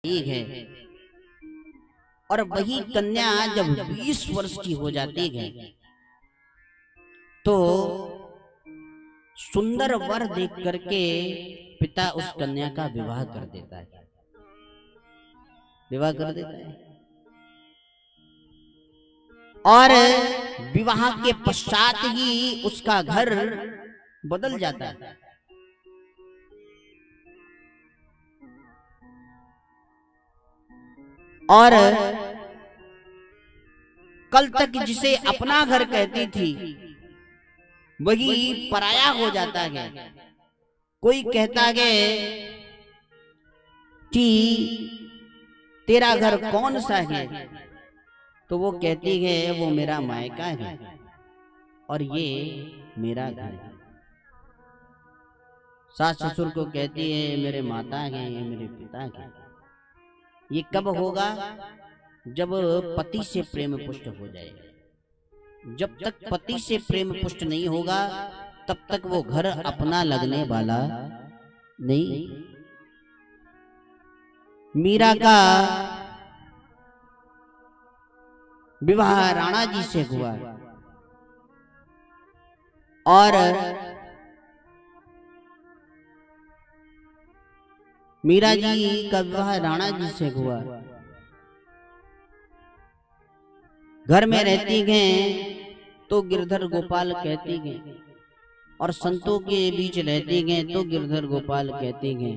एक है। और वही कन्या जब 20 वर्ष की हो जाती है तो सुंदर वर देख करके पिता उस कन्या का विवाह कर देता है, विवाह कर देता है। और विवाह के पश्चात ही उसका घर बदल जाता है। और कल तक जिसे अपना घर कहती थी वही पराया हो जाता है। कोई कहता है कि तेरा घर कौन सा है, तो वो कहती है वो मेरा मायका है और ये मेरा घर है। सास ससुर को कहती है मेरे माता है, ये मेरे पिता है। ये कब होगा? जब पति से प्रेम पुष्ट हो जाएगा। जब तक पति से प्रेम पुष्ट नहीं होगा तब तक वो घर अपना लगने वाला नहीं। मीरा का विवाह राणा जी से हुआ और मीरा जी का विवाह राणा जी से हुआ। घर में रहती हैं तो गिरधर गोपाल कहती हैं और संतों के बीच रहती हैं तो गिरधर गोपाल कहती हैं।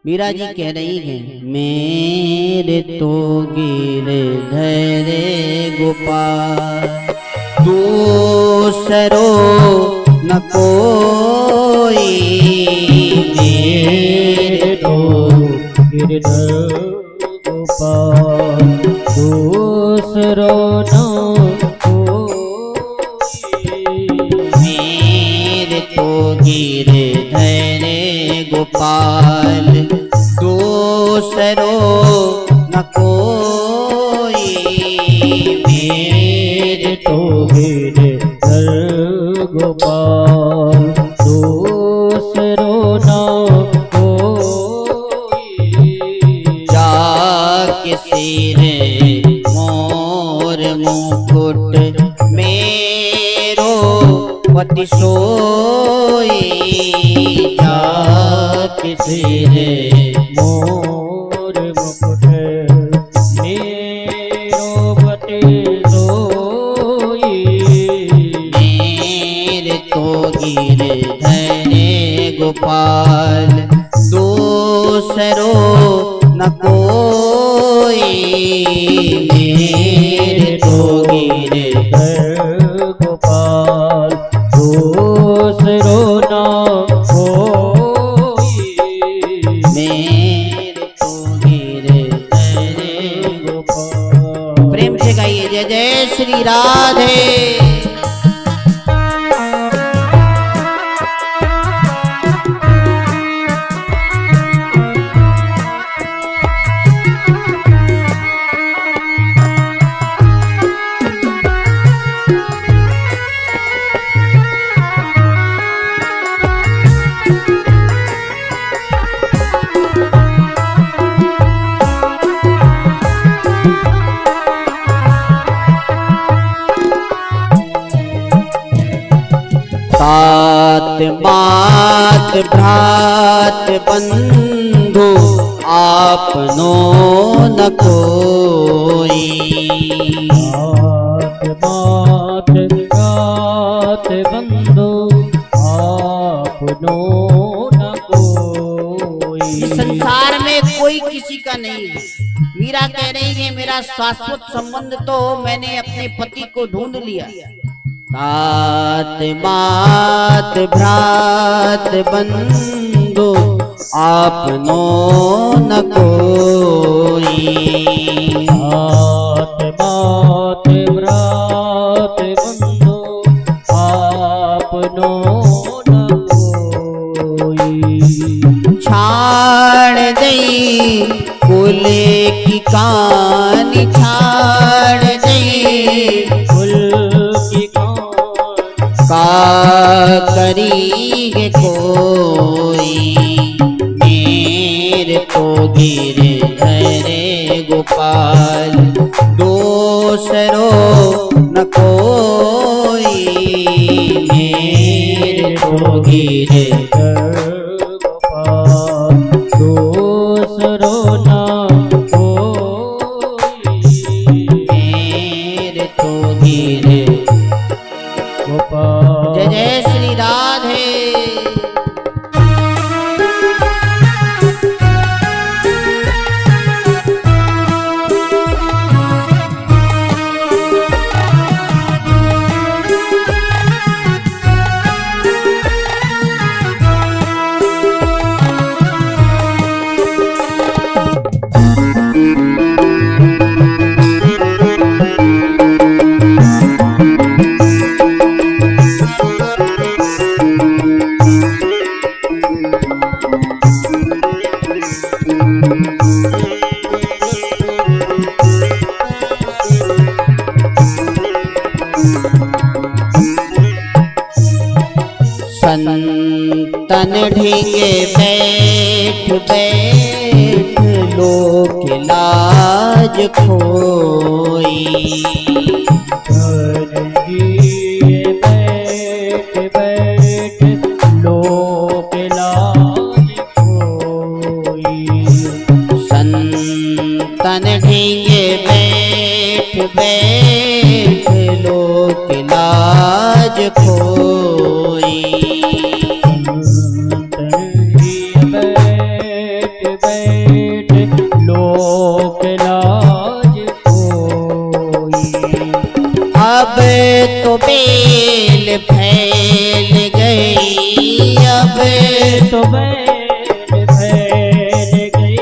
मीरा जी कह रही हैं मेरे तो गिरधर गोपाल दूसरो न कोई, मेरे तो गिरधर गोपाल दूसरो न कोई, मेरे तो गिरधर गोपाल दूसरो न कोई, मेरे तो गिरधर गोपाल दूसरो न कोई। जाके सिर मोर मुकुट मेरो पति सोई, जाके सिर मोर मुकुट मेरो पति सोई, मेरे तो गिरधर गोपाल दूसरो न कोई, मेरे तो गिरधर गोपाल दूसरो न कोई, मेरे तो गिरधर गोपाल। प्रेम से गाइए जय जय श्री राधे। तात मात भ्रात बंधु आपनो न कोई, तात मात भ्रात बंधु आपनो न कोई। इस संसार में कोई किसी का नहीं है। मीरा कह रही है मेरा शाश्वत संबंध तो मैंने अपने पति को ढूंढ लिया। तात मात भ्रात बंधु आपनो न कोई, तात मात भ्रात बंधु आपनो न कोई। छाड़ दई कुल की कहानी, छाड़ दई कुल की का करी है कोई, मेरे तो गिरधर गोपाल, दूसरो न कोई, मेरे तो गिरधर गोपाल, दूसरो न कोई, मेरे तो गिरधर गोपाल। जय जय श्री राधे। संतन ढींगे बैठ बैठ, लोक लाज खोई, बैठ बैठ लोक लाज खोई, संतन ढींगे बैठ बैठ, लोक लाज खोई, अब तो बेल फैल गई, अब तो बेल फैल गई,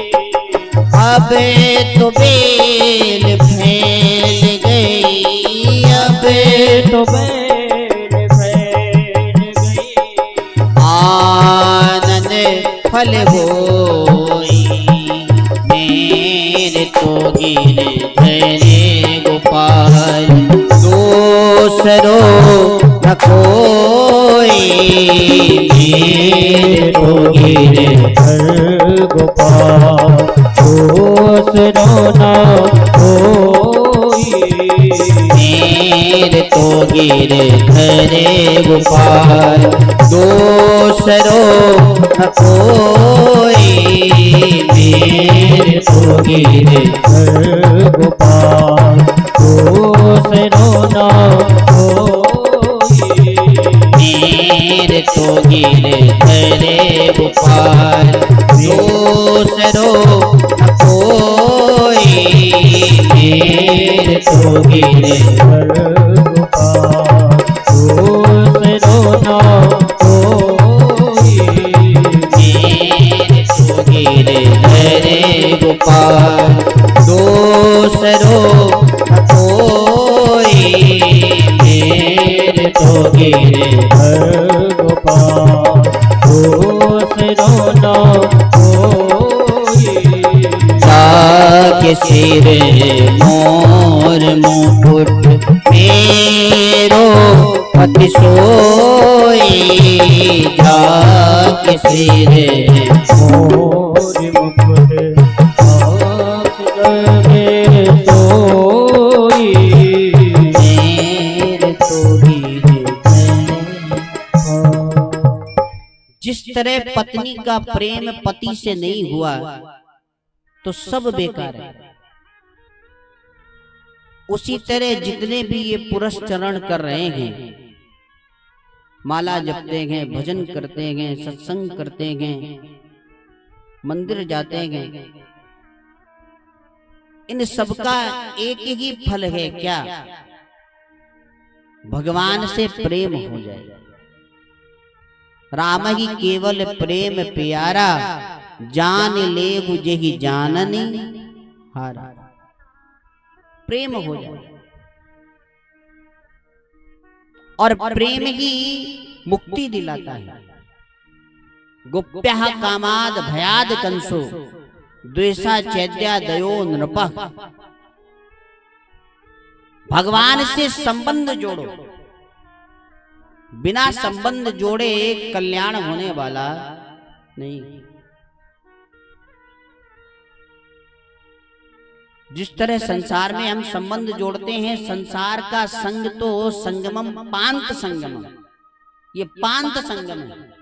अब तो बेल फैल गई, अब तो बेल फैल गई, आनंद फल होई, मेरे तो गिरधर गोपाल, दूसरो न कोई, मेरे तो गिरधर गोपाल, दूसरो न कोई, मेरे तो गिरधर गोपाल, दूसरो न कोई, मेरे तो गिरधर गोपाल, दूसरो न कोई, मेरे तो गिरधर गोपाल, दूसरो न कोई, मेरे तो गिरधर गोपाल, दूसरो न कोई, मेरे तो गिरधर गोपाल, दूसरो न कोई, मेरे तो गिरधर गोपाल, दूसरो न कोई, जाके सिर मोर मुकुट मेरो पति सोई, जाके सिर मोर मुकुट सोई, मेरे तो जिस तरह पत्नी का प्रेम पति से नहीं हुआ तो सब बेकार है, उसी तरह जितने भी ये पुरुष चरण कर रहे हैं, माला जपते हैं, भजन करते हैं, सत्संग करते हैं, मंदिर जाते हैं, इन सबका एक ही फल है क्या? भगवान से प्रेम हो जाए। राम ही केवल प्रेम प्यारा, जान ले जेहि जाननी हारा। प्रेम हो जाए और प्रेम ही मुक्ति दिलाता है। गुप्यः कामाद भयाद कंसो, द्वेषा चैद्या दयो नृपः। भगवान से संबंध जोड़ो, बिना संबंध जोड़े कल्याण होने वाला नहीं। जिस तरह संसार में हम संबंध जोड़ते हैं, संसार का संग तो संगमम पांत संगमम, ये पांत संगम है,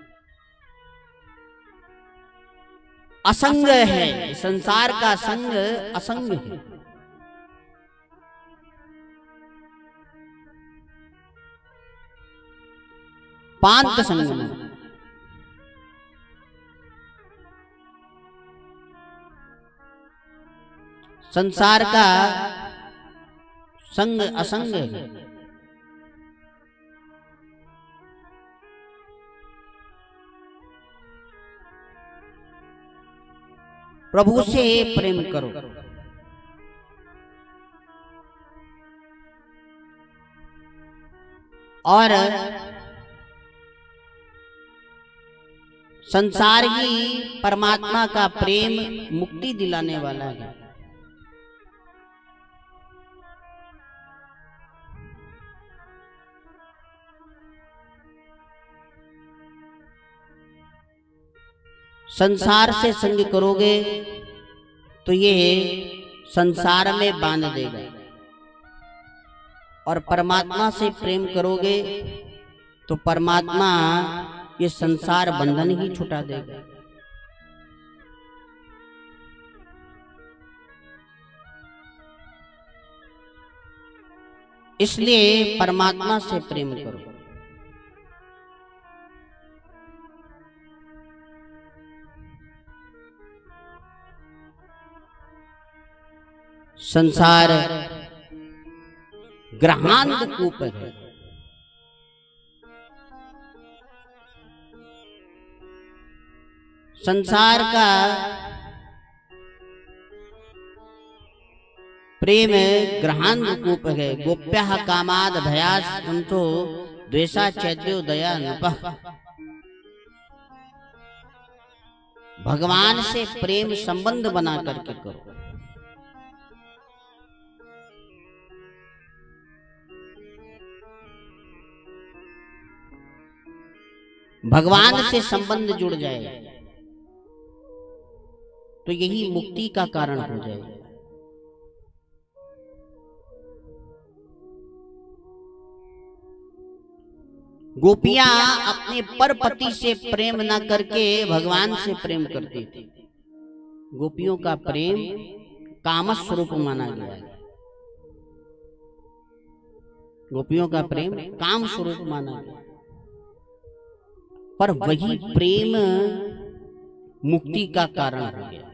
असंग है। संसार का संग असंग है। पांत संगम, संसार का संग असंग है। प्रभु से प्रेम करो। और संसार ही परमात्मा का प्रेम मुक्ति दिलाने वाला है। संसार से संग करोगे तो ये संसार में बांध देगा, और परमात्मा से प्रेम करोगे तो परमात्मा ये संसार बंधन ही छुटा देगा। इसलिए परमात्मा से प्रेम करो। संसार ग्रहांत कूप है। संसार का प्रेम ग्रहांत कूप है। गोप्यः कामाद भयास अंतो द्वेषा चैद्यो दया नृपः। भगवान से प्रेम संबंध बना करके करो। भगवान से संबंध जुड़ जाए तो यही मुक्ति का कारण हो जाए। गोपियां अपने परपति से प्रेम न करके भगवान से प्रेम करती थी। गोपियों का प्रेम काम स्वरूप माना गया है। गोपियों का प्रेम काम स्वरूप माना गया, पर वही प्रेम मुक्ति का कारण हो गया।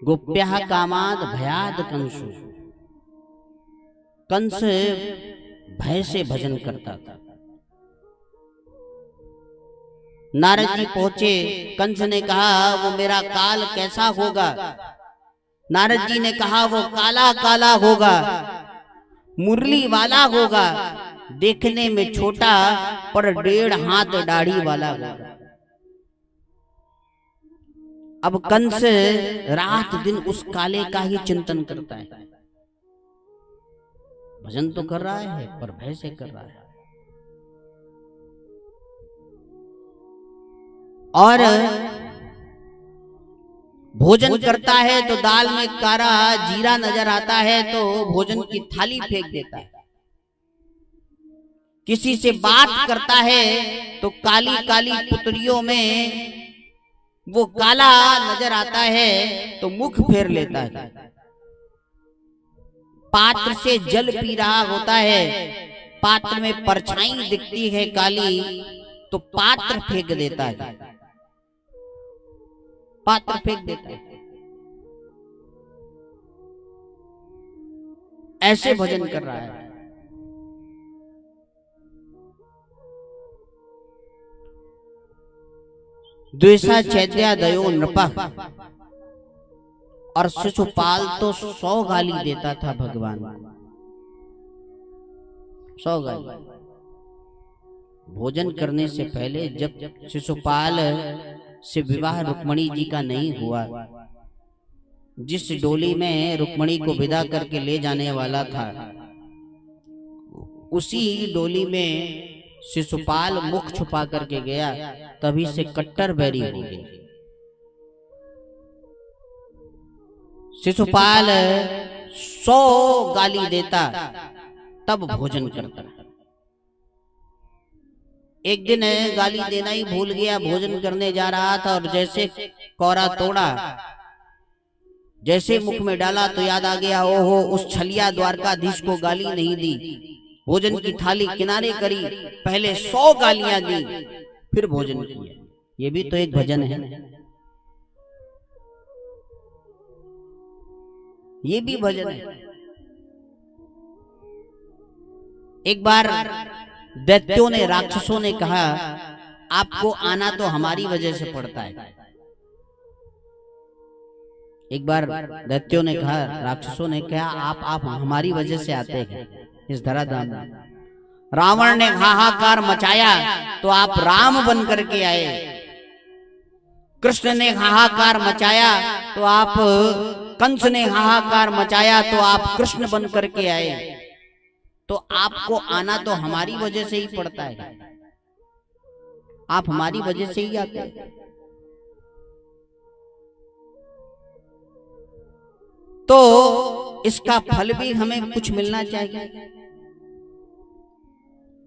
गोप्यः कामाद भयाद कंसु। कंस भय से भजन करता था। नारद जी पहुंचे, कंस ने कहा वो मेरा काल कैसा होगा। नारद जी ने कहा वो काला काला होगा, मुरली वाला होगा, देखने में छोटा पर 1.5 हाथ दाढ़ी वाला होगा। अब कंस रात दिन उस काले का ही चिंतन करता है। भजन तो कर रहा है पर भय से कर रहा है। और भोजन करता है तो दाल में कारा जीरा नजर आता है तो भोजन की थाली फेंक देता है। किसी से बात करता है तो काली काली पुतलियों में वो काला नजर आता है तो मुख फेर लेता है। पात्र से जल पी रहा होता है, पात्र में परछाई दिखती है काली तो पात्र फेंक देता है, पात्र फेंक देता है। ऐसे भजन कर रहा है। द्वेषा चैद्या दयो नृपः। और शिशुपाल तो 100 गाली देता था भगवान, 100 गाली। भोजन करने से पहले जब शिशुपाल से विवाह रुक्मणी जी का नहीं हुआ, जिस डोली में रुक्मणी को विदा करके ले जाने वाला था, उसी डोली में शिशुपाल मुख छुपा करके गया, तभी से कट्टर बैरी हो गई। शिशुपाल 100 गाली देता तब भोजन करता। एक दिन गाली देना ही भूल गया, भोजन करने जा रहा था और जैसे कौरा तोड़ा, जैसे मुख में डाला तो याद आ गया, ओहो उस छलिया द्वारकाधीश को गाली नहीं दी, भोजन की थाली किनारे करी, पहले 100 गालियां दी फिर भोजन किया। ये भी तो एक भजन है, ये भी भजन है। एक बार दैत्यों ने, राक्षसों ने कहा आपको आना तो हमारी वजह से पड़ता है। एक बार दैत्यों ने कहा, राक्षसों ने कहा आप हमारी वजह से आते हैं इस धराधाम में। रावण ने हाहाकार मचाया तो आप राम बन करके आए, कृष्ण ने हाहाकार मचाया तो आप, कंस ने हाहाकार मचाया तो आप कृष्ण बन करके आए। तो आपको आना तो हमारी वजह से ही पड़ता है, आप हमारी वजह से ही आते हैं। तो इसका फल भी हमें कुछ मिलना चाहिए।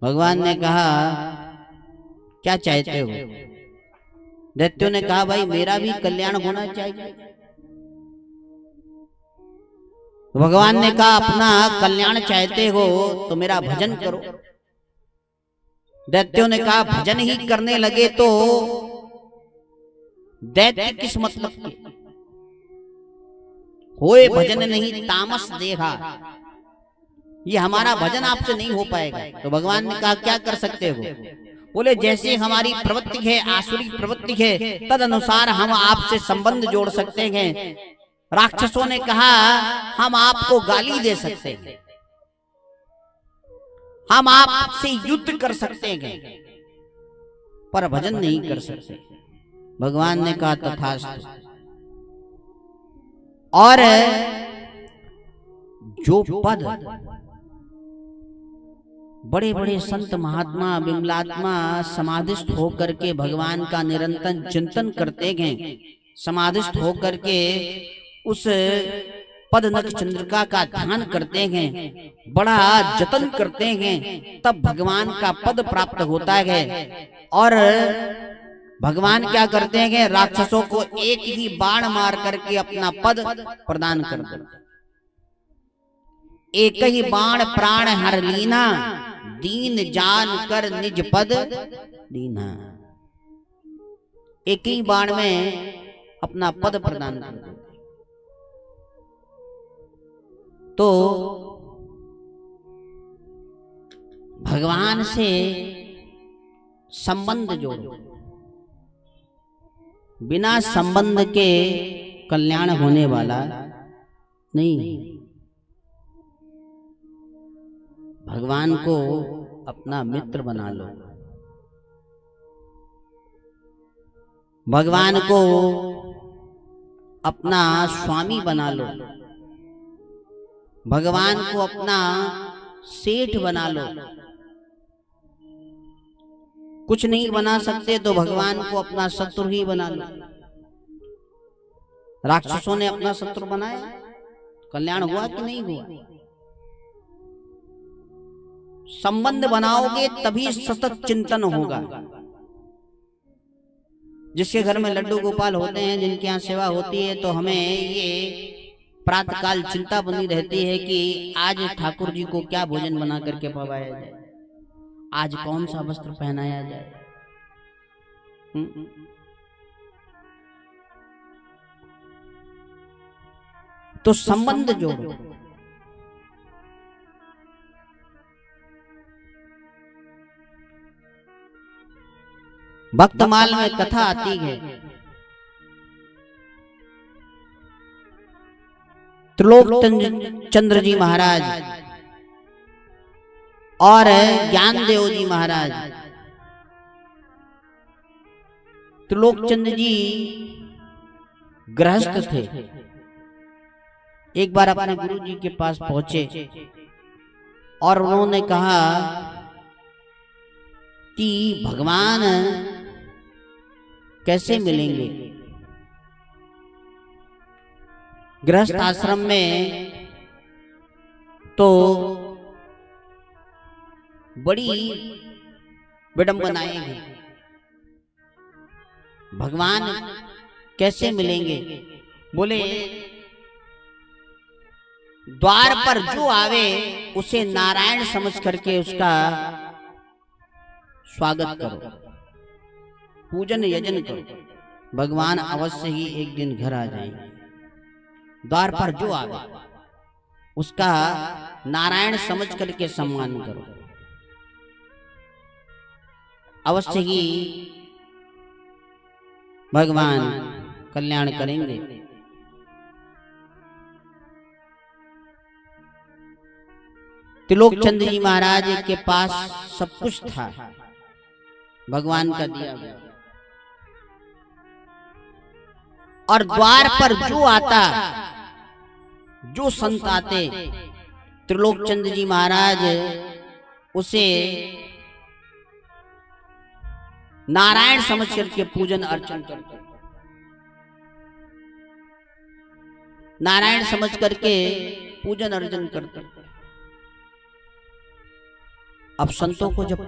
भगवान ने कहा क्या चाहते हो? दैत्यों ने कहा भाई मेरा भी कल्याण होना चाहिए। भगवान ने कहा अपना कल्याण चाहते हो तो मेरा भजन करो। दैत्यों ने कहा भजन ही करने लगे तो दैत्य किस मतलब के? होए भजन नहीं तामस देहा, ये हमारा भजन आपसे नहीं हो पाएगा। तो भगवान ने कहा क्या कर सकते हो? बोले जैसे हमारी प्रवृत्ति है, आसुरी प्रवृत्ति है, तद अनुसार हम आपसे संबंध जोड़ सकते हैं। राक्षसों ने कहा हम आपको गाली दे सकते हैं, हम आपसे युद्ध कर सकते हैं, पर भजन नहीं कर सकते। भगवान ने कहा तथास्तु। और जो पद बड़े बड़े संत महात्मा विमलात्मा समाधिस्थ होकर के भगवान का निरंतर चिंतन करते हैं, समाधिस्थ होकर के उस पद नख चंद्रिका का ध्यान करते हैं, बड़ा जतन करते हैं, तब भगवान का पद प्राप्त होता है। और भगवान क्या करते हैं? राक्षसों को एक ही बाण मार करके अपना पद प्रदान कर देते। एक ही बाण प्राण हर लीना, दीन जान कर निज पद दीना। एक ही बाण में अपना पद प्रदान कर देते। तो भगवान से संबंध जोड़ो, बिना संबंध के कल्याण होने वाला नहीं। भगवान को अपना मित्र बना लो, भगवान को अपना स्वामी बना लो, भगवान को अपना सेठ बना लो। कुछ नहीं बना सकते तो भगवान को अपना शत्रु ही बना लो। राक्षसों ने अपना शत्रु बनाया, कल्याण हुआ कि नहीं हुआ? संबंध बनाओगे तभी सतत चिंतन होगा। जिसके घर में लड्डू गोपाल होते हैं, जिनके यहाँ सेवा होती है, तो हमें ये प्रातःकाल चिंता बनी रहती है कि आज ठाकुर जी को क्या भोजन बना करके पवाया जाए, आज कौन सा वस्त्र पहनाया जाए। तो संबंध जोड़ो। भक्तमाल में कथा आती है, त्रिलोक चंद्र जी महाराज और ज्ञानदेव जी महाराज। त्रिलोक चंद्र जी गृहस्थ थे। एक बार अपने गुरु जी के पास पहुंचे और उन्होंने कहा कि भगवान कैसे मिलेंगे। गृहस्थ आश्रम में तो बड़ी विडंबनाएं हैं। भगवान कैसे मिलेंगे? बोले द्वार पर जो आवे उसे नारायण समझ करके उसका स्वागत करो, पूजन यजन करो, भगवान अवश्य ही एक दिन घर आ जाएंगे। द्वार पर जो आवे उसका नारायण समझ करके सम्मान करो, अवश्य ही भगवान कल्याण करेंगे। त्रिलोक चंद्र जी महाराज के पास सब कुछ था, भगवान का दिया हुआ, और द्वार पर जो आता, जो संत आते, त्रिलोक चंद्र जी महाराज उसे नारायण समझ करके पूजन अर्चन करते, नारायण समझ करके पूजन अर्चन करते। अब संतों को जब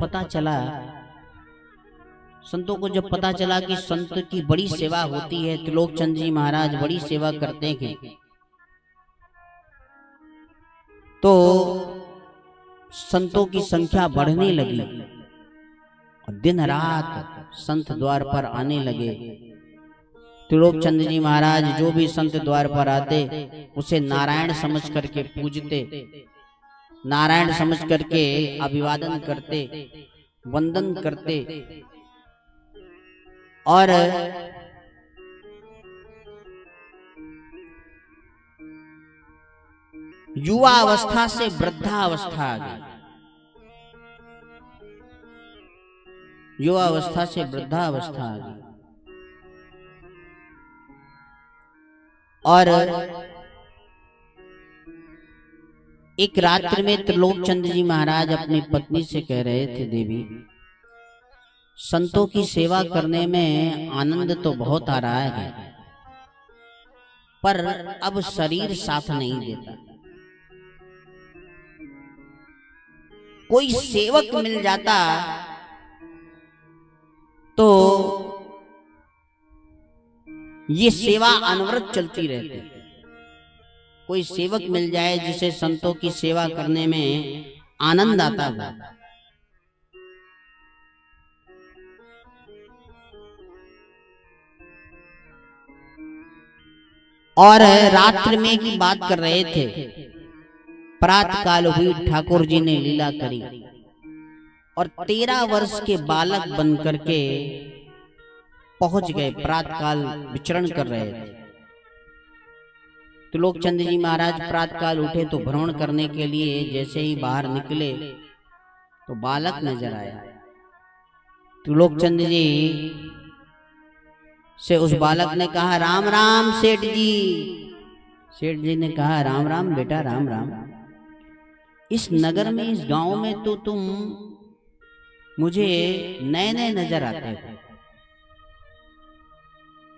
पता चला कि संत की बड़ी सेवा होती है, त्रिलोक चंद्र जी महाराज बड़ी सेवा करते हैं, तो संतों की संख्या बढ़ने लगी। दिन रात संत द्वार पर आने लगे। त्रिलोक चंद्र जी महाराज जो भी संत द्वार पर आते उसे नारायण समझ करके पूजते, नारायण समझ करके अभिवादन करते, वंदन करते, और युवा अवस्था से वृद्धावस्था आ गई, युवा अवस्था से वृद्धावस्था आ गई। और एक रात्रि में त्रिलोक चंद्र जी महाराज अपनी पत्नी से कह रहे थे, देवी संतों की सेवा करने में आनंद तो बहुत आ रहा है, पर अब शरीर साथ नहीं देता। कोई सेवक मिल जाता तो ये सेवा अनवरत चलती रहती। कोई सेवक मिल जाए जिसे संतों की सेवा करने में आनंद आता हो। और रात्रि में की बात कर रहे थे, प्रातः काल हुई, ठाकुर जी ने लीला करी और 13 वर्ष के बालक बनकर के पहुंच गए, प्रातः काल विचरण कर रहे थे। त्रिलोक चंद्र जी महाराज प्रातः काल उठे तो भ्रमण करने के लिए जैसे ही बाहर निकले तो बालक नजर आया। त्रिलोक चंद्र जी से उस बालक ने कहा, राम राम सेठ जी। सेठ जी ने कहा, राम राम बेटा, राम राम। इस नगर में, इस गांव में तो तुम मुझे नए नए नजर आते हो।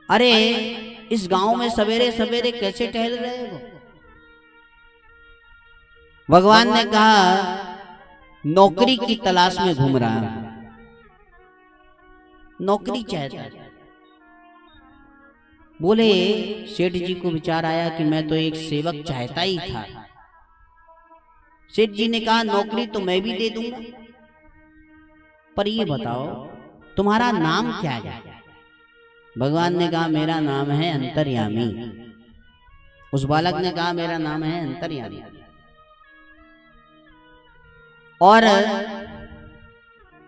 अरे इस गांव में सवेरे सवेरे कैसे टहल रहे हो? भगवान ने कहा, नौकरी की तलाश में घूम रहा हूं, नौकरी चाहता है। बोले सेठ जी को विचार आया कि मैं तो एक सेवक चाहता ही था। सेठ जी ने कहा, नौकरी तो मैं भी दे दूंगा, पर ये बताओ तुम्हारा नाम क्या है? भगवान ने कहा, मेरा नाम है अंतर्यामी। उस बालक ने कहा, मेरा नाम है अंतर्यामी। और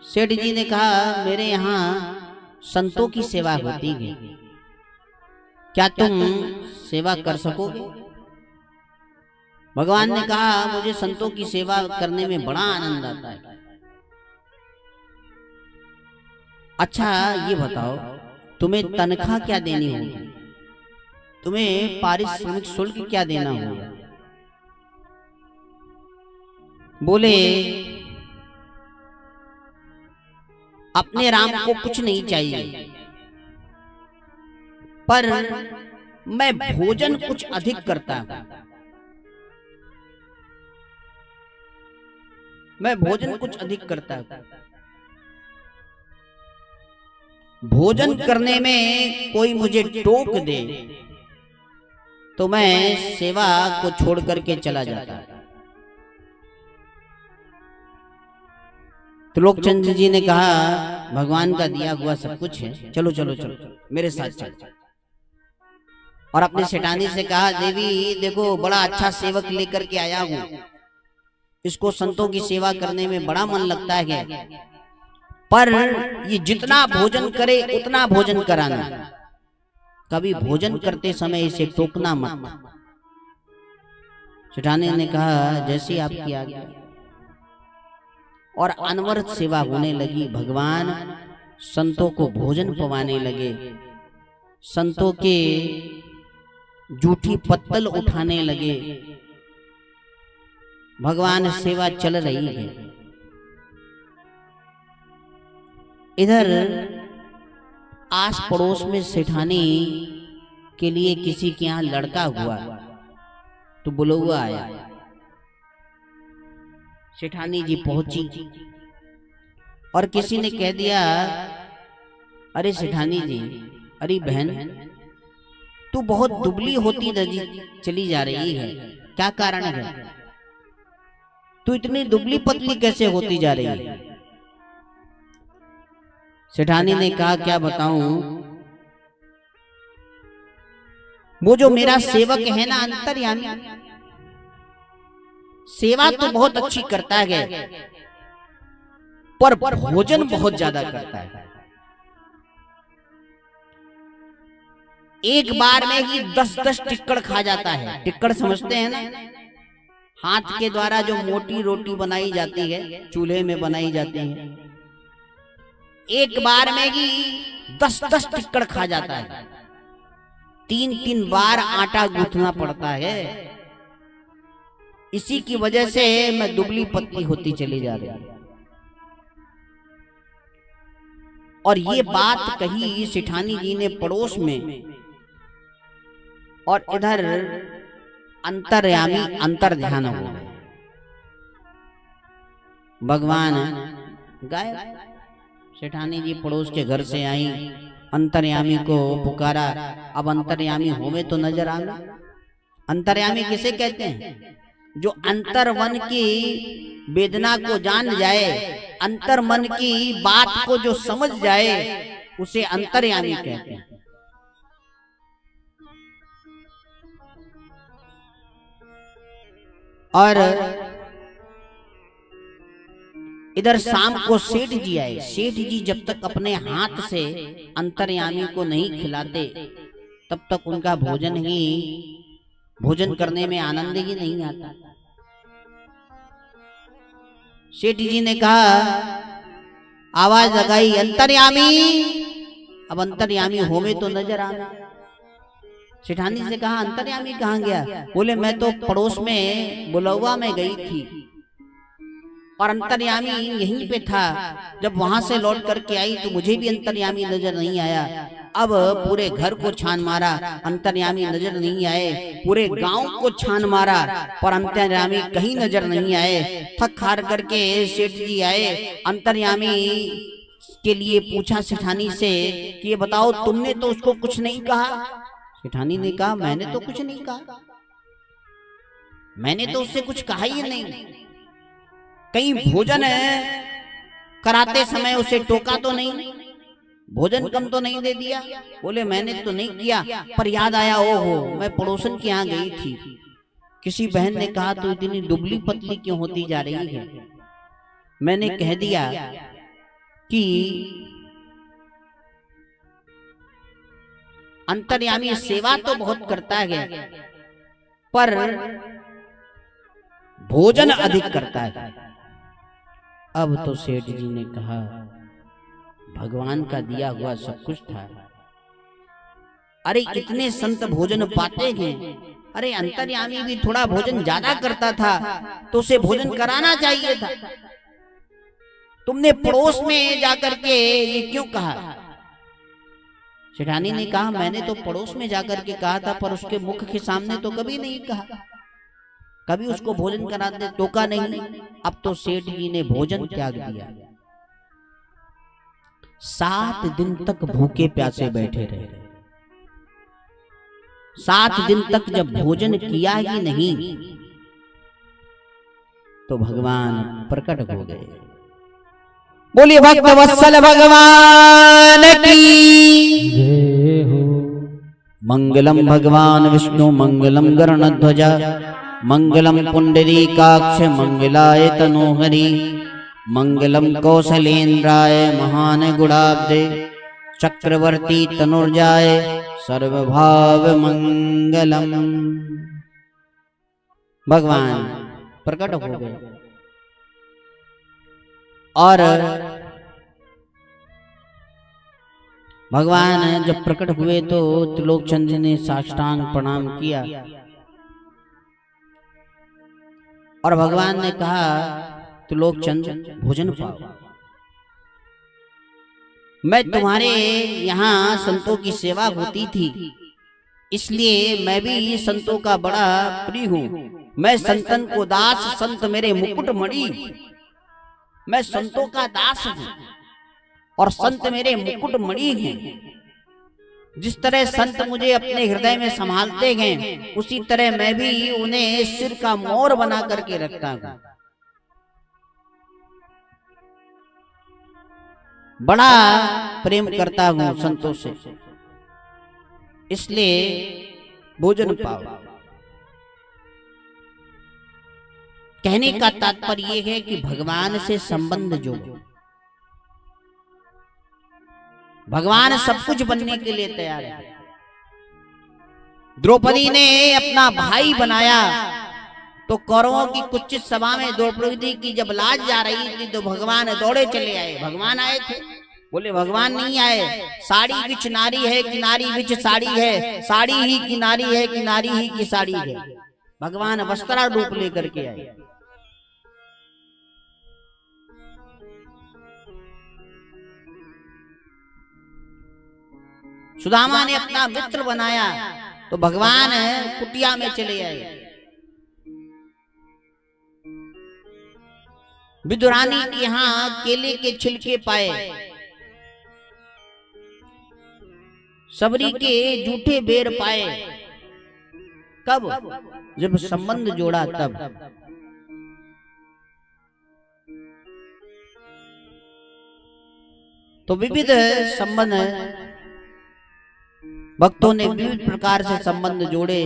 सेठ जी ने कहा, मेरे यहाँ संतों की सेवा होती है, क्या तुम सेवा कर सकोगे? भगवान ने कहा, मुझे संतों की सेवा करने में बड़ा आनंद आता है। अच्छा ये बताओ, तुम्हें तनख्वाह क्या देनी होगी? तुम्हें पारिश्रमिक शुल्क क्या देना होगा? बोले अपने राम को कुछ नहीं चाहिए, पर मैं भोजन कुछ अधिक करता हूं, मैं भोजन कुछ अधिक करता हूं। भोजन करने में कोई मुझे टोक दे तो मैं सेवा को छोड़ करके चला जाता। त्रिलोकचंद्र जी ने कहा भगवान का दिया हुआ सब कुछ है, चलो चलो चलो मेरे साथ चलो। और अपने सेठानी से कहा देवी देखो बड़ा अच्छा सेवक लेकर के आया हूं, इसको संतों की सेवा करने में बड़ा मन लगता है, पर ये जितना भोजन करे उतना भोजन कराना, कभी भोजन करते समय इसे टोकना मत। सेठानी ने कहा जैसी आपकी आज्ञा। और अनवरत सेवा होने लगी। भगवान संतों को भोजन पवाने लगे, संतों के जूठी पत्तल उठाने लगे। भगवान सेवा चल रही है। इधर आस पड़ोस में सेठानी के लिए किसी के यहाँ लड़का हुआ तो बुलौआ आया। सेठानी जी पहुंची और किसी ने कह दिया अरे सेठानी जी, अरे बहन तू बहुत दुबली होती चली जा रही है, क्या कारण है? तू इतनी दुबली पतली कैसे होती जा रही है? सेठानी ने कहा क्या बताऊं, वो जो मेरा सेवक है ना अंतर्यामी, सेवा तो बहुत अच्छी करता है पर भोजन बहुत ज्यादा करता है। एक बार में ही 10-10 टिक्कड़ खा जाता है। टिक्कड़ समझते हैं ना, हाथ के द्वारा जो मोटी रोटी बनाई जाती है, चूल्हे में बनाई जाती है, एक बार में ही 10-10 टिक्कड़ खा जाता है। 3-3 बार आटा गूंथना पड़ता है। इसी की वजह से मैं दुबली पतली होती चली जा रही हूं। और ये बात कही सेठानी जी ने पड़ोस में, और इधर अंतर्यामी अंतर्ध्यान हो गए। भगवान गायब। सेठानी जी पड़ोस के घर से आई, अंतर्यामी को पुकारा। अब अंतर्यामी होवे तो नजर आ गया। अंतर्यामी किसे कहते हैं? जो अंतर मन की वेदना को जान जाए, अंतर मन की बात को जो समझ जाए, उसे अंतर्यामी कहते हैं। और इधर शाम को सेठ जी आए। सेठ जी जब तक अपने हाथ से अंतर्यामी को नहीं खिलाते तब तक उनका भोजन करने में आनंद ही नहीं आता। सेठ जी ने कहा, आवाज लगाई, अंतर्यामी। अब अंतर्यामी होवे तो नजर आना। सेठानी से कहा अंतर्यामी कहाँ गया? बोले मैं तो पड़ोस में बुलौआ में गई थी और अंतर्यामी यहीं पे था। जब वहां से लौट करके आई तो मुझे भी अंतर्यामी नजर नहीं आया। अब पूरे घर को छान मारा, अंतर्यामी नजर नहीं आए। पूरे गांव को छान मारा पर अंतर्यामी कहीं नजर नहीं आए। थक हार करके सेठ जी आए, अंतर्यामी के लिए पूछा सेठानी से कि ये बताओ तुमने तो उसको कुछ नहीं कहा। सेठानी ने कहा मैंने तो कुछ नहीं कहा, मैंने तो उससे कुछ कहा ही नहीं। कहीं भोजन कराते समय उसे टोका तो नहीं, भोजन कम तो नहीं दे दिया? बोले मैंने तो नहीं किया, पर याद आया ओहो मैं पड़ोसन के यहाँ गई थी, किसी बहन ने कहा तो इतनी दुबली पतली क्यों होती जा रही है। मैंने कह दिया कि अंतर्यामी सेवा तो बहुत करता है पर भोजन अधिक करता है। अब तो सेठ जी ने कहा भगवान का दिया हुआ सब कुछ था। अरे इतने संत भोजन पाते हैं, अरे अंतर्यामी भी थोड़ा भोजन ज्यादा करता था तो उसे भोजन कराना चाहिए था। तुमने पड़ोस में जाकर के ये क्यों कहा? सेठानी ने कहा मैंने तो पड़ोस में जाकर के कहा था, पर उसके मुख के सामने तो कभी नहीं कहा, कभी उसको भोजन कराने टोका नहीं। अब तो सेठ जी ने भोजन त्याग दिया। 7 दिन तक भूखे प्यासे बैठे रहे। 7 दिन तक जब भोजन किया ही नहीं तो भगवान प्रकट हो गए। बोलिए भक्त वत्सल भगवान की जय हो। मंगलम भगवान विष्णु मंगलम गरुड़ध्वज मंगलम पुंडरीकाक्ष मंगलाय तनोहरि मंगलम कौशलेन्द्राय महान गुणाब्दे चक्रवर्ती तनुर्जाय सर्वभाव मंगलम। भगवान प्रकट हो गए और भगवान जब प्रकट हुए तो त्रिलोकचंद्र ने साष्टांग प्रणाम किया और भगवान ने कहा त्रिलोकचंद्र भोजन पाओ। मैं तुम्हारे यहाँ संतों की सेवा होती थी, इसलिए मैं भी संतों का बड़ा प्रिय हूँ। मैं संतन को दास, संत मेरे मुकुट मणि। मैं संतों का दास हूँ और संत मेरे मुकुट मणि हैं। जिस तरह संत मुझे अपने हृदय में संभालते हैं, उसी तरह मैं भी उन्हें सिर का मोर बना करके रखता हूँ। बड़ा प्रेम करता हूँ संतों से, इसलिए भोजन पाओ। कहने का तात्पर्य यह है कि भगवान से संबंध जोड़ो। भगवान सब कुछ बनने के लिए तैयार है। द्रौपदी ने अपना भाई बनाया तो कौरवों की कुचित सभा में द्रौपदी की जब लाज जा रही थी तो भगवान दौड़े चले आए। भगवान आए थे? बोले भगवान नहीं आए। साड़ी विच नारी है कि नारी विच साड़ी है, साड़ी ही की नारी है कि नारी ही की साड़ी है। भगवान वस्त्रा रूप लेकर के आए। सुदामा ने अपना मित्र बनाया तो भगवान कुटिया में चले आए। विदुरानी के यहाँ केले के छिलके पाए, सबरी के जूठे बेर पाए। कब? जब संबंध जोड़ा तब। तो विविध संबंध भक्तों ने विविध प्रकार से संबंध जोड़े,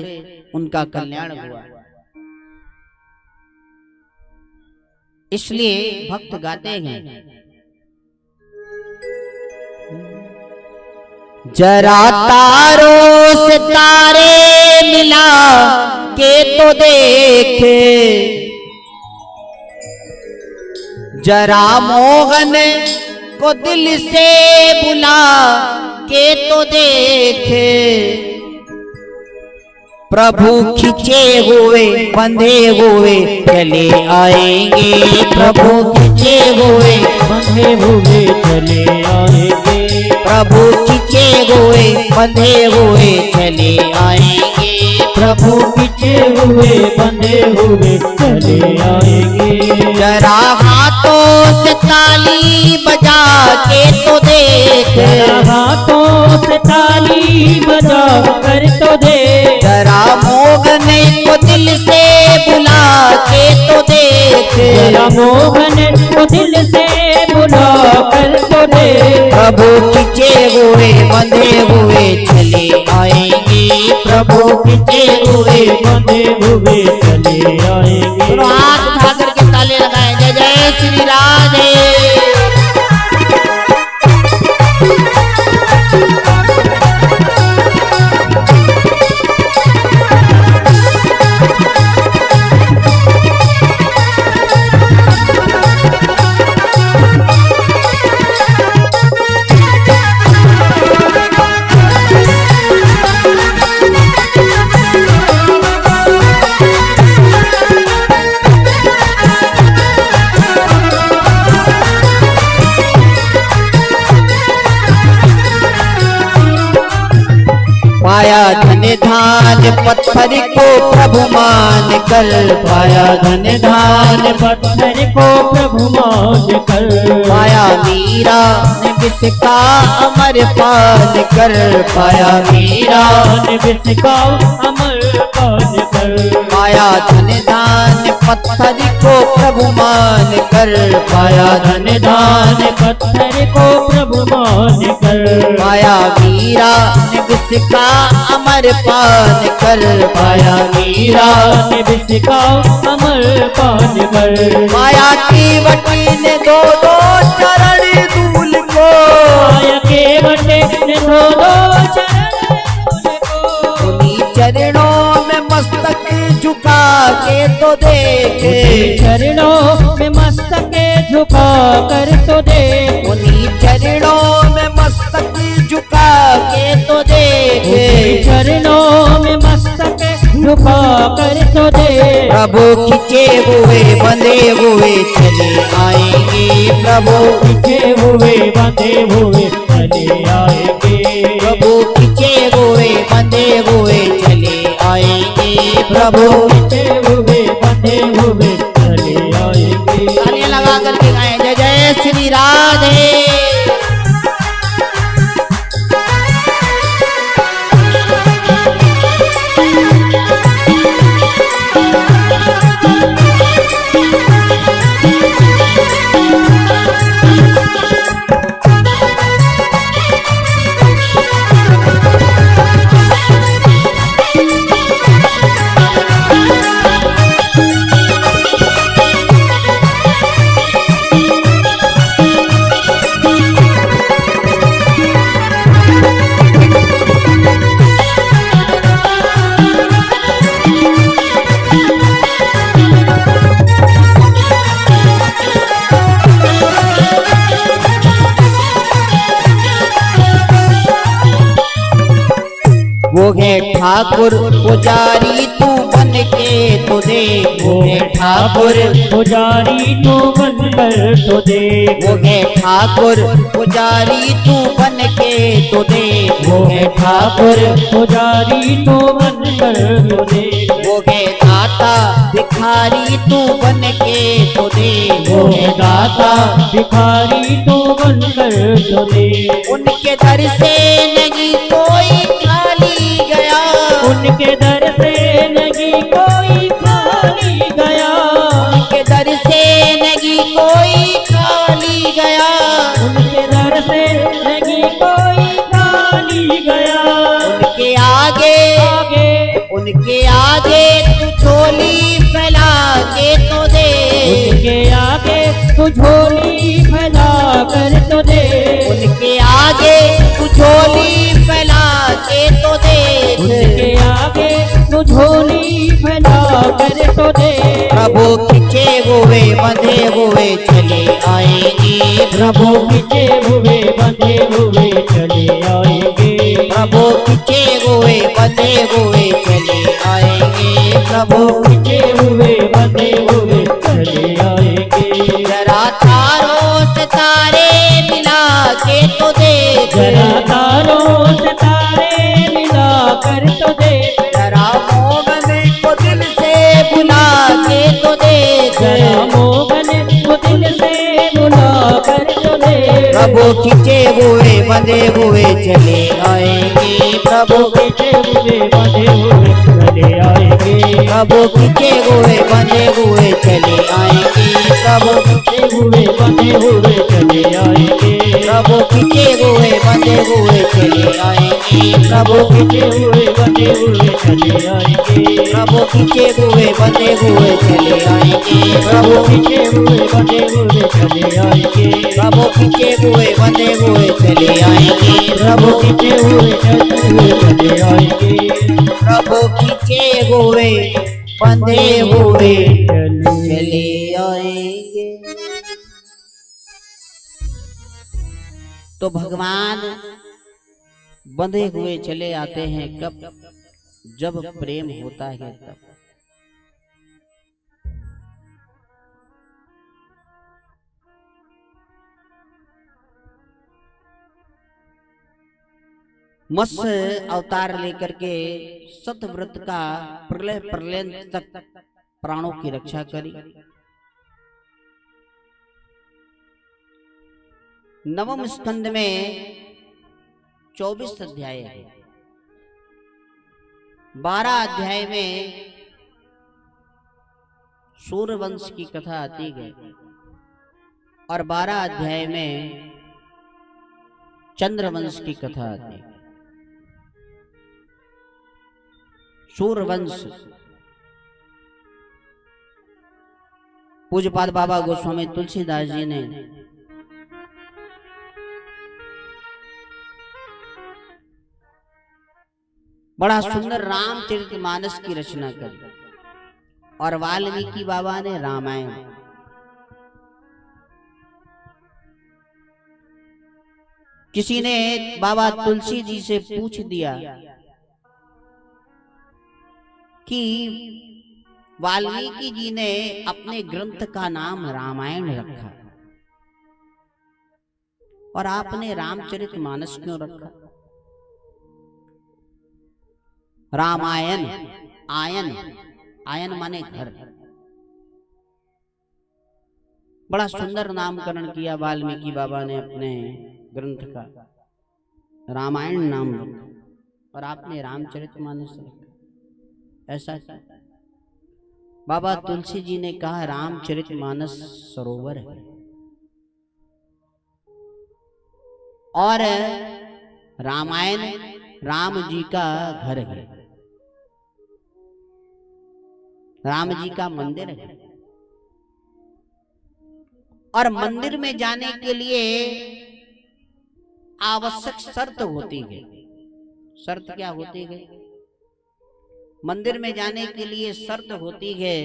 उनका कल्याण हुआ। इसलिए भक्त गाते हैं, जरा तारों से तारे मिला के तो देखे, जरा मोहन को दिल से बुला के तो देखे। प्रभु खिंचे हुए बंधे हुए चले आएंगे, प्रभु खिंचे हुए बंधे हुए चले आएंगे, प्रभु खिंचे हुए बंधे हुए चले आएंगे, प्रभु खिंचे हुए बंधे हुए चले आएंगे। जरा हाथों से ताली बजा के तो देख, जरा हाथों से ताली बजा कर तो देख, जरा मोहन को दिल से बुला के तो देख, जरा मोहन को दिल से बुला कर तो देख। प्रभु खिंचे हुए बंधे हुए चले आएंगे, प्रभु खिंचे हुए बंधे हुए चले आएंगे। तो हाथ उठा करके ताले लगाए, जय जय श्री राधे। पाया धन धान पत्थर को प्रभु मान कर, पाया धन धान पत्थर को प्रभु मान कर, पाया मीरा ने विष का अमर पान कर, पाया मीरा ने विष का अमर पान कर, पाया धन धान पत्थर को प्रभु मान कर, पाया धन धान पत्थर को प्रभु मान कर, पाया मीरा ने विष का अमर पान कर, पाया मीरा ने विष का अमर पान कर, माया की वटी ने दो दो चरण धूल को, माया के वटे ने दो दो चरण धूल को, उन्हीं चरणों में मस्तक झुका के तो देखे, चरणों में मस्तक झुका कर तो देख, उन्हीं चरणों में मस्तक झुका के तो देखे, चरणों में मस्तक झुका कर तो देख, प्रभु खिंचे हुए बंधे हुए चले आएंगे, प्रभु खिंचे हुए बंधे हुए चले आएंगे, प्रभु खिंचे हुए बंधे हुए चले आएंगे, प्रभु खिंचे हुए बंधे हुए चले आएंगे। तालियां लगा करके गाएं जय जय श्री राधे। वो है ठाकुर पुजारी तू बन के तो दे, वो है ठाकुर पुजारी तू बन कर तो दे, वो है ठाकुर पुजारी तू बन के तो दे, वो है ठाकुर पुजारी तू बन कर तो दे, वो है दाता भिखारी तू बन के तो दे, वो है दाता भिखारी तू बन कर तो दे, उनके दर से नहीं कोई खाली गया, उनके दर से नहीं कोई खाली गया, उनके दर से नहीं कोई खाली गया, उनके दर से नहीं कोई खाली गया, उनके आगे उनके आगे तू झोली फैला के तो दे, उनके आगे तू झोली फैला कर तो दे, उनके आगे तू झोली फैला के तो दे, उनके आगे तू झोली फैला कर तो दे, प्रभु खिंचे हुए बंधे हुए चले आएंगे, प्रभु खिंचे हुए बंधे हुए चले आएंगे, प्रभु खिंचे हुए बंधे हुए चले आएंगे, प्रभु खिंचे हुए बंधे हुए चले आएंगे, जरा तारों से तारे मिला के तो दे, जरा तारों से तारे मिला कर तो दे, जरा मोगन को दिल से बुला के तो दे, जरा मोगन को दिल से बुला कर तो दे, प्रभु खिंचे हुए बंधे हुए चले आएंगे, प्रभु खिंचे हुए बंधे हुए चले आएंगे, प्रभु खिंचे हुए बंधे हुए चले आएंगे, प्रभु खिंचे हुए बंधे हुए चले आएंगे, प्रभु खिंचे हुए बंधे हुए चले आएंगे, प्रभु खिंचे हुए बंधे हुए चले आएंगे, प्रभु खिंचे हुए बंधे हुए चले आएंगे, प्रभु खिंचे हुए बंधे हुए चले आएंगे, प्रभु खिंचे हुए बंधे हुए चले आएंगे, प्रभु खिंचे हुए चले आएंगे, प्रभु खिंचे हुए बंधे हुए चले आएंगे। तो भगवान बंधे हुए चले आते हैं कब? जब प्रेम होता है तब। मत्स्य अवतार लेकर के सतव्रत का प्रलय पर्यंत तक प्राणों की रक्षा करी। नवम स्कंद में 24 अध्याय है। 12 अध्याय में सूर्यवंश की कथा आती है और 12 अध्याय में चंद्रवंश की कथा आती है। सूर्यवंश पूज्यपाद बाबा गोस्वामी तुलसीदास जी ने बड़ा सुंदर रामचरितमानस की रचना करी और वाल्मीकि बाबा ने रामायण। किसी ने बाबा तुलसी जी से पूछ दिया कि वाल्मीकि जी ने अपने ग्रंथ का नाम रामायण रखा और आपने रामचरितमानस क्यों रखा? रामायण आयन, आयन माने घर। बड़ा सुंदर नामकरण किया वाल्मीकि बाबा ने अपने ग्रंथ का, रामायण नाम रखा और आपने रामचरितमानस रखा। ऐसा बाबा तुलसी जी ने कहा रामचरितमानस सरोवर है और रामायण राम जी का घर है, राम जी का मंदिर है। और मंदिर में जाने के लिए आवश्यक शर्त होती है। शर्त क्या होती है? मंदिर में जाने के लिए शर्त होती है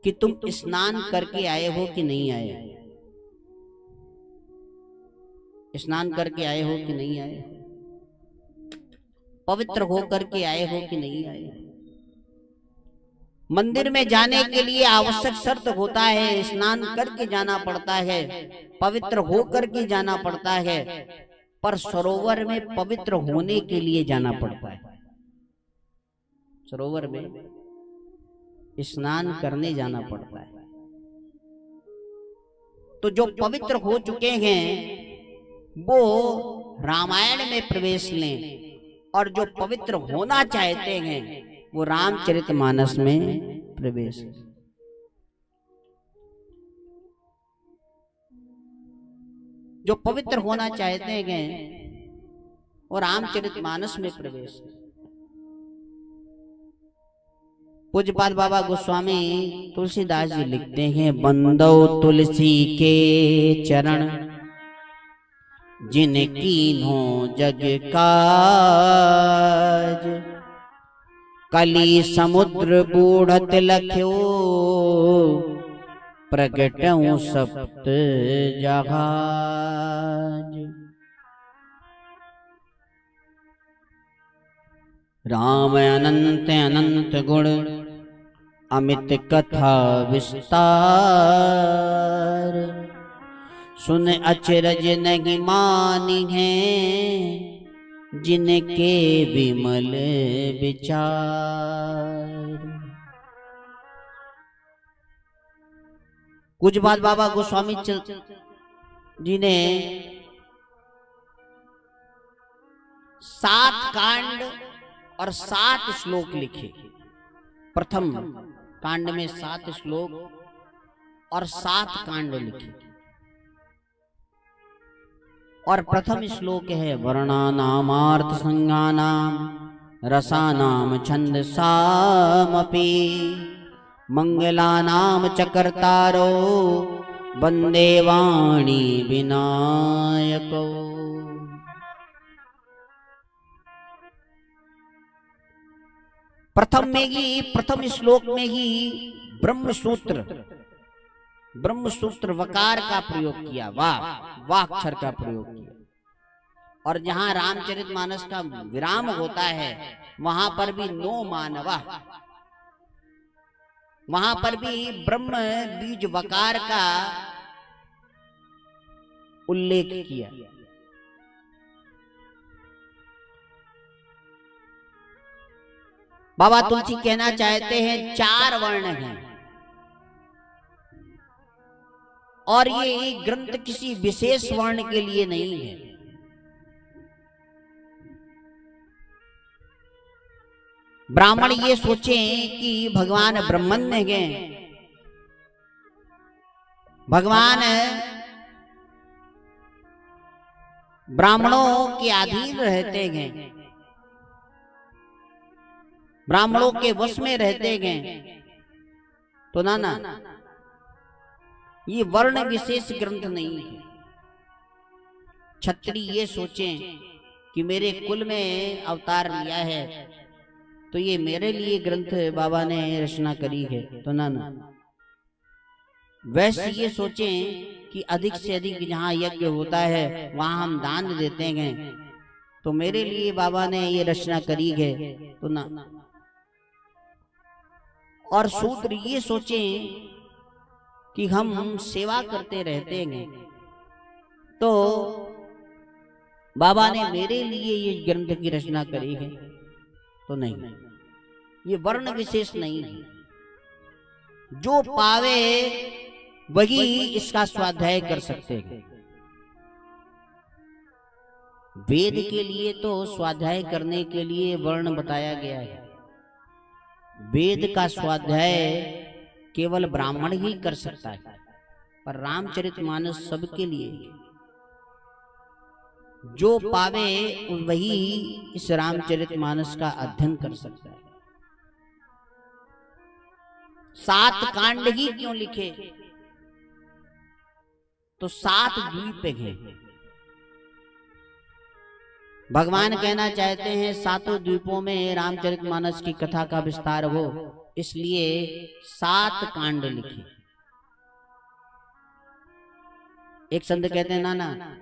कि तुम स्नान करके आए हो कि नहीं आए। स्नान करके आए हो कि नहीं आए, पवित्र होकर के आए हो कि नहीं आए। मंदिर में जाने के लिए आवश्यक शर्त होता है, स्नान करके जाना पड़ता है, पवित्र होकर के जाना पड़ता है। पर सरोवर में पवित्र होने के लिए जाना पड़ता है। सरोवर में स्नान करने जाना पड़ता है। तो जो पवित्र हो चुके हैं वो रामायण में प्रवेश लें और जो पवित्र होना चाहते हैं वो रामचरितमानस में प्रवेश। जो पवित्र होना चाहते हैं वो रामचरितमानस में प्रवेश। पूज्यपाद बाबा गोस्वामी तुलसीदास जी लिखते हैं, बंदो तुलसी के चरण जिनकीन्हो जग काज, कली समुद्र बूढ़त लख्यो प्रगटऊं सप्त जहाज। राम अनंत अनंत गुण अमित कथा विस्तार, सुन अचरज नहीं मानी है जिनके विमल विचार। कुछ बात बाबा गोस्वामी जी ने 7 कांड और 7 श्लोक लिखे। प्रथम कांड में 7 श्लोक और 7 कांड लिखे। और प्रथम श्लोक है, वर्णानामार्थ संज्ञानाम रसानाम छंदसामपि, मंगलानाम च कर्तारो वंदे वाणी विनायको। प्रथम श्लोक में ही ब्रह्मसूत्र वकार का प्रयोग किया, वाह अक्षर का प्रयोग किया। और जहां रामचरितमानस का विराम होता है वहां पर भी नो मानवा, वहां पर भी ब्रह्म बीज वकार का उल्लेख किया। बाबा तुलसी कहना चाहते हैं 4 वर्ण हैं और ये ग्रंथ किसी विशेष वर्ण के लिए नहीं है। ब्राह्मण ये सोचें कि भगवान ब्रह्मण्य हैं, भगवान ब्राह्मणों के अधीन रहते हैं, ब्राह्मणों के वश में रहते हैं, तो ना ये वर्ण विशेष ग्रंथ नहीं है। क्षत्रिय ये सोचें कि मेरे कुल में अवतार लिया है तो ये मेरे लिए ग्रंथ बाबा ने रचना करी है, तो ना वैसे ये सोचें कि अधिक से अधिक जहाँ यज्ञ होता है वहां हम दान देते हैं तो मेरे लिए बाबा ने ये रचना करी है, तो ना। और शूद्र ये सोचें कि हम सेवा करते रहते हैं तो बाबा ने मेरे लिए ये ग्रंथ की रचना करी है, तो नहीं, ये वर्ण विशेष नहीं है। जो पावे वही इसका स्वाध्याय कर सकते हैं। वेद के लिए तो स्वाध्याय करने के लिए वर्ण बताया गया है। वेद का स्वाध्याय केवल ब्राह्मण ही कर सकता है, पर रामचरितमानस सबके लिए, जो पावे वही इस रामचरितमानस का अध्ययन कर सकता है। 7 कांड ही क्यों लिखे, तो 7 द्वीप हैं। भगवान कहना चाहते हैं 7 द्वीपों में रामचरितमानस की कथा का विस्तार हो, इसलिए 7 कांड लिखे। एक संत कहते हैं ना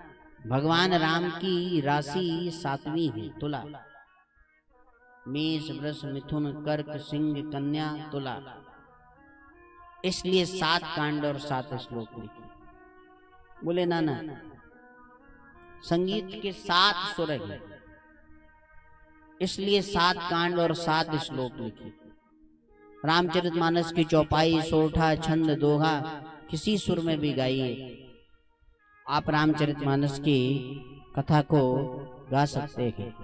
भगवान राम की राशि 7वीं है, तुला। मेष वृष मिथुन कर्क सिंह कन्या तुला, इसलिए 7 कांड और 7 श्लोक लिखे। बोले ना संगीत के 7 सुर हैं, इसलिए 7 कांड और 7 श्लोक लिखे। रामचरितमानस की चौपाई, सोरठा, छंद, दोहा किसी सुर में भी गाइए, आप रामचरितमानस की कथा को गा सकते हैं।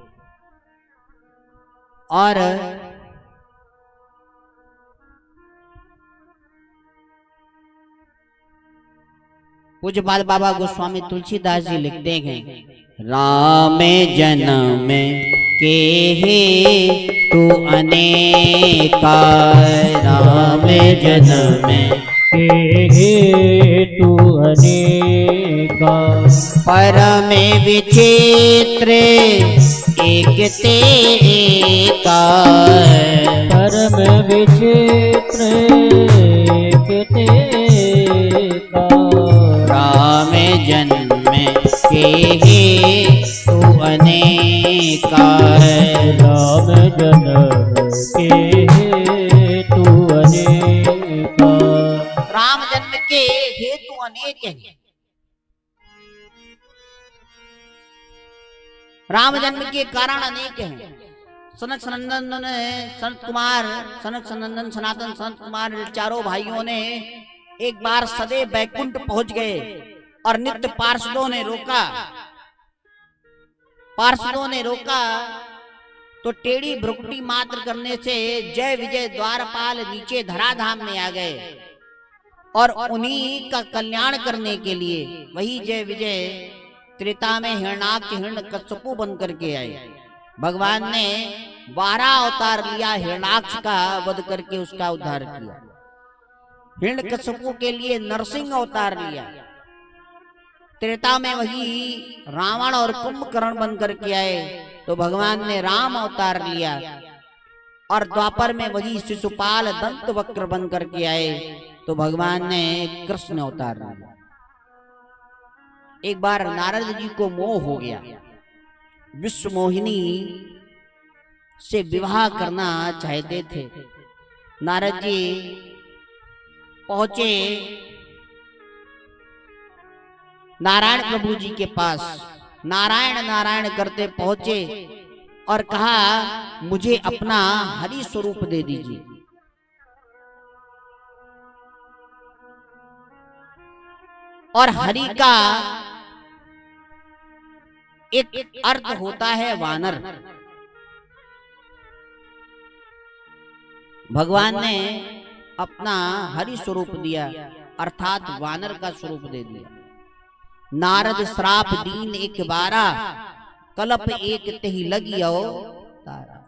और पूज्यपाद बाबा गोस्वामी तुलसीदास जी लिखते हैं, राम जन्म के हे तू अनेका, राम जन्म के हे तू अनेका, परम विचित्र एक तेका, परम विचित्र एक तेका, राम जन्म के हे तू अनेका, राम जन्म के हे तू अनेका, राम जन्म के हेतु अनेक हैं। राम जन्म के कारण अनेक हैं। सनक सनंदन ने, सनत कुमार, सनक सनंदन, सनातन, सनत कुमार, चारों भाइयों ने एक बार सदैव बैकुंठ पहुंच गए और नित्य पार्षदों ने रोका। पार्षदों ने रोका तो टेढ़ी भ्रुकुटी मात्र करने से जय विजय द्वारपाल नीचे धराधाम में आ गए और उन्हीं का कल्याण करने के लिए वही जय विजय त्रेता में हिरणाक्ष हिरण्यकश्यपु बन करके आए। भगवान ने 12 अवतार लिया, हिरणाक्ष का वध करके उसका उद्धार किया। हिरण्यकश्यपु के लिए नरसिंह अवतार लिया। त्रेता में वही रावण और कुंभकर्ण बन करके आए तो भगवान ने राम अवतार लिया। और द्वापर में वही शिशुपाल दंत वक्र बन करके आए तो भगवान ने कृष्ण अवतार लिया। एक बार नारद जी को मोह हो गया, विश्व मोहिनी से विवाह करना चाहते थे। नारद जी पहुंचे नारायण प्रभु जी के पास, नारायण नारायण करते पहुंचे और कहा मुझे अपना हरि स्वरूप दे दीजिए। और हरि का एक अर्थ होता है वानर। भगवान ने अपना हरि स्वरूप दिया अर्थात वानर का स्वरूप दे दिया। नारद श्राप दीन एक बारा, कलप एक तेहि लगियो तारा।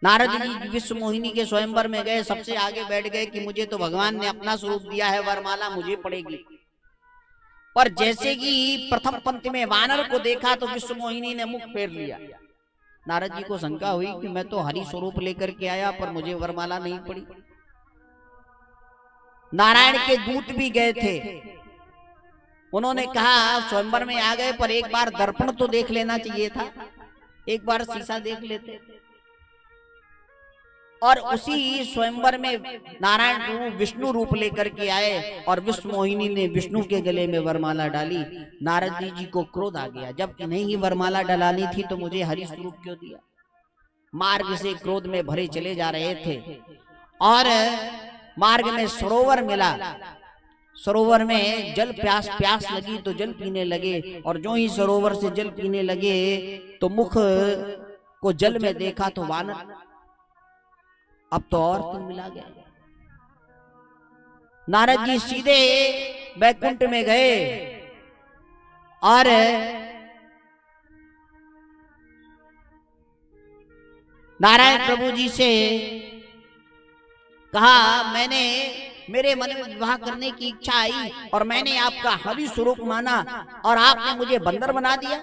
नारद जी विश्व मोहिनी के स्वयंवर में गए, सबसे आगे बैठ गए कि मुझे तो भगवान ने अपना स्वरूप दिया है, वरमाला मुझे पड़ेगी। पर जैसे कि प्रथम पंक्ति में वानर को देखा तो विश्व मोहिनी ने मुख फेर लिया। नारद जी को शंका हुई कि मैं तो हरि स्वरूप लेकर के आया पर मुझे वरमाला नहीं पड़ी। नारायण के दूत भी गए थे, उन्होंने कहा स्वयंवर में आ गए पर एक बार दर्पण तो देख लेना चाहिए था, एक बार शीशा देख लेते। और उसी स्वयंवर में नारायण विष्णु रूप लेकर के आए और विश्व मोहिनी ने विष्णु के गले में वरमाला डाली। नारद जी को क्रोध आ गया, जब नहीं ही वरमाला डलानी थी तो मुझे हरि स्वरूप क्यों दिया। मार्ग से क्रोध में भरे चले जा रहे थे और मार्ग में सरोवर मिला। सरोवर में जल प्यास लगी तो जल पीने लगे, और जो ही सरोवर से जल पीने लगे तो मुख को जल में देखा तो वानर। अब तो और तुम मिला गया। नारद जी सीधे बैकुंठ में गए और नारायण प्रभु जी से कहा मैंने मेरे मन में विवाह करने की इच्छा आई और मैंने आपका हरि स्वरूप माना और आपने मुझे बंदर बना दिया।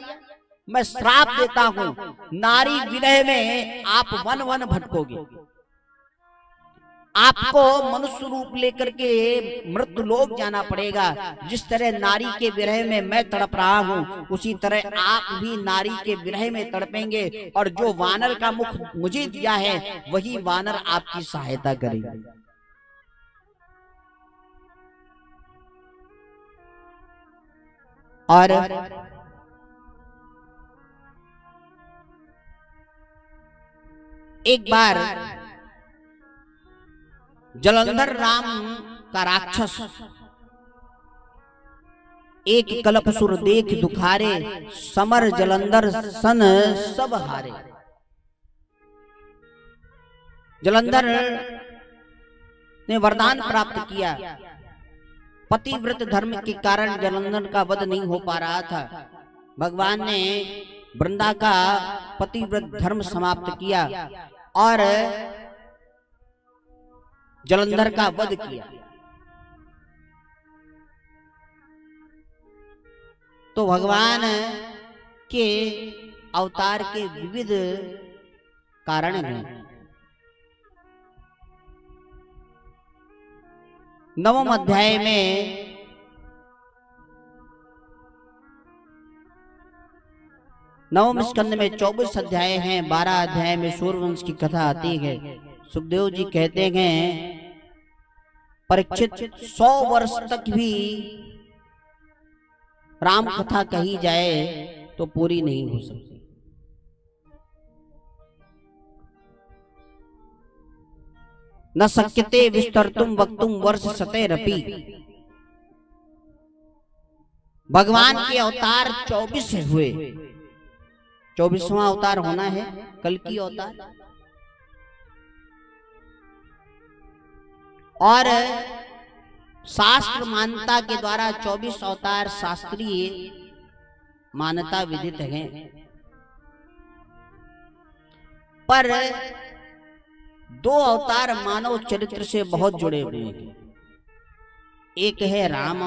मैं श्राप देता हूं, नारी विरह में आप वन वन भटकोगे। आपको मनुष्य रूप लेकर के मृत्यु लोक जाना पड़ेगा। जिस तरह नारी के विरह में मैं तड़प रहा हूँ उसी तरह आप भी नारी के विरह में तड़पेंगे, और जो वानर का मुख मुझे दिया है वही वानर आपकी सहायता करेगा। और एक बार जलंधर राम का राक्षस एक कल्पसुर देख दुखारे, समर जलंधर सन सब हारे। जलंधर ने वरदान प्राप्त किया। पतिव्रत धर्म के कारण जलंधर का वध नहीं हो पा रहा था। भगवान ने वृंदा का पतिव्रत धर्म समाप्त किया और जलंधर का वध किया। तो भगवान के अवतार के विविध कारण हैं। नवम अध्याय में नवम स्कंद में 24 अध्याय हैं। 12 अध्याय में सूर्यवंश की कथा आती है। सुखदेव जी कहते हैं परीक्षित 100 वर्ष तक भी राम कथा कही जाए तो पूरी नहीं हो सकती। न शक्यते विस्तर्तुम वक्तुम वर्ष शतेरपि। भगवान के अवतार 24 हुए। 24वां अवतार होना है कल्कि अवतार। और शास्त्र मान्यता के द्वारा 24 अवतार शास्त्रीय मान्यता विदित है। पर 2 अवतार मानव चरित्र से बहुत जुड़े हुए हैं। एक है राम